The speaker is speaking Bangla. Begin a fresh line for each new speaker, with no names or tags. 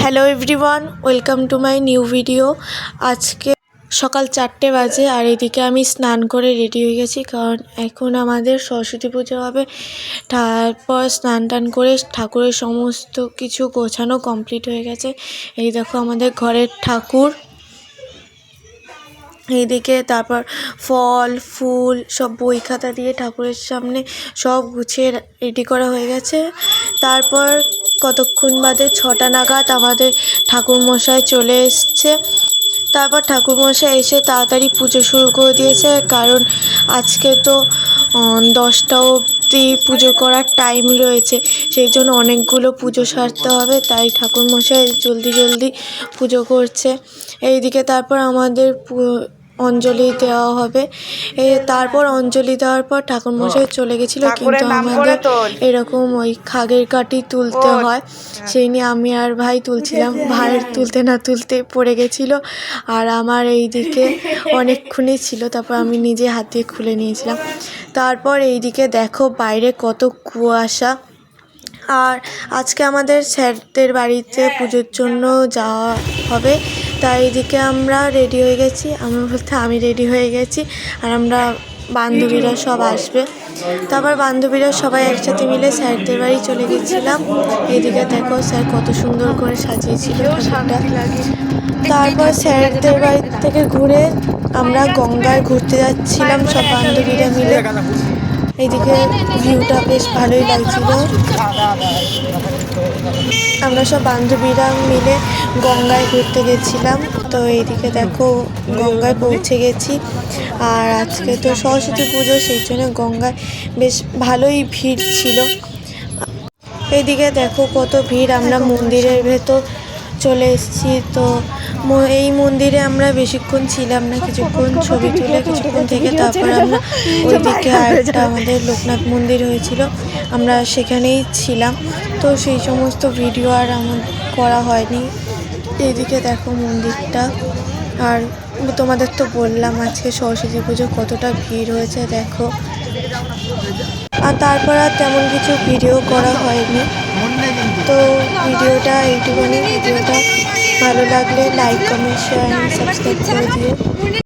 Hello everyone, welcome to my new video. আজকে সকাল 4টে বাজে আর এদিকে আমি স্নান করে রেডি হয়ে গেছি, কারণ এখন আমাদের সরস্বতী পুজো হবে। তারপর স্নান টান করে ঠাকুরের সমস্ত কিছু গোছানো কমপ্লিট হয়ে গেছে। এই দেখো আমাদের ঘরের ঠাকুর, এইদিকে তারপর ফল ফুল সব বই খাতা দিয়ে ঠাকুরের সামনে সব গুছিয়ে রেডি করা হয়ে গেছে। তারপর কতক্ষণ বাদে 6টা নাগাদ আমাদের ঠাকুরমশাই চলে এসছে। তারপর ঠাকুরমশাই এসে তাড়াতাড়ি পুজো শুরু করে দিয়েছে, কারণ আজকে তো 10টা অবধি পুজো করার টাইম রয়েছে, সেই জন্য অনেকগুলো পুজো সারতে হবে, তাই ঠাকুরমশাই জলদি পুজো করছে। এইদিকে তারপর আমাদের অঞ্জলি দেওয়া হবে। তারপর অঞ্জলি দেওয়ার পর ঠাকুরমশাই চলে গেছিলো, কিন্তু আমাদের এরকম ওই খাগের কাঠি তুলতে হয়, সেই নিয়ে আমি আর ভাই তুলছিলাম। ভাইয়ের তুলতে না তুলতে পড়ে গেছিলো, আর আমার এইদিকে অনেকক্ষণই ছিল, তারপর আমি নিজে হাত দিয়ে খুলে নিয়েছিলাম। তারপর এইদিকে দেখো বাইরে কত কুয়াশা। আর আজকে আমাদের স্যারদের বাড়িতে পুজোর জন্য যাওয়া হবে, তাই এদিকে আমরা রেডি হয়ে গেছি। আমি রেডি হয়ে গেছি, আর আমরা বান্ধবীরা সব আসবে। তারপর বান্ধবীরা সবাই একসাথে মিলে স্যারদের বাড়ি চলে গেছিলাম। এইদিকে দেখো স্যার কত সুন্দর করে সাজিয়েছিল ঠাকুরটা। তারপর স্যারদের বাড়ি থেকে ঘুরে আমরা গঙ্গায় ঘুরতে যাচ্ছিলাম সব বান্ধবীরা মিলে। এইদিকে ভিউটা বেশ ভালোই লাগছিল। আমরা সব বান্ধবীরা মিলে গঙ্গায় ঘুরতে গেছিলাম। তো এইদিকে দেখো গঙ্গায় পৌঁছে গেছি, আর আজকে তো সরস্বতী পুজো, সেই জন্য গঙ্গায় বেশ ভালোই ভিড় ছিল। এইদিকে দেখো কত ভিড়। আমরা মন্দিরের ভেতর চলে এসেছি। তো এই মন্দিরে আমরা বেশিক্ষণ ছিলাম না, কিছুক্ষণ ছবি তুলে কিছুক্ষণ থেকে তারপর আমরা ওইদিকে আরেকটা আমাদের লোকনাথ মন্দির হয়েছিল, আমরা সেখানেই ছিলাম। তো সেই সমস্ত ভিডিও আর আমার করা হয়নি। এইদিকে দেখো মন্দিরটা। আর তোমাদের তো বললাম আজকে সরস্বতী পুজো কতটা ভিড় হয়েছে দেখো। আর তারপর আর তেমন কিছু ভিডিও করা হয়নি। তো ভিডিওটা এইটুকুনি। ভিডিওটা ভালো লাগলে like comment share and subscribe করে দিও।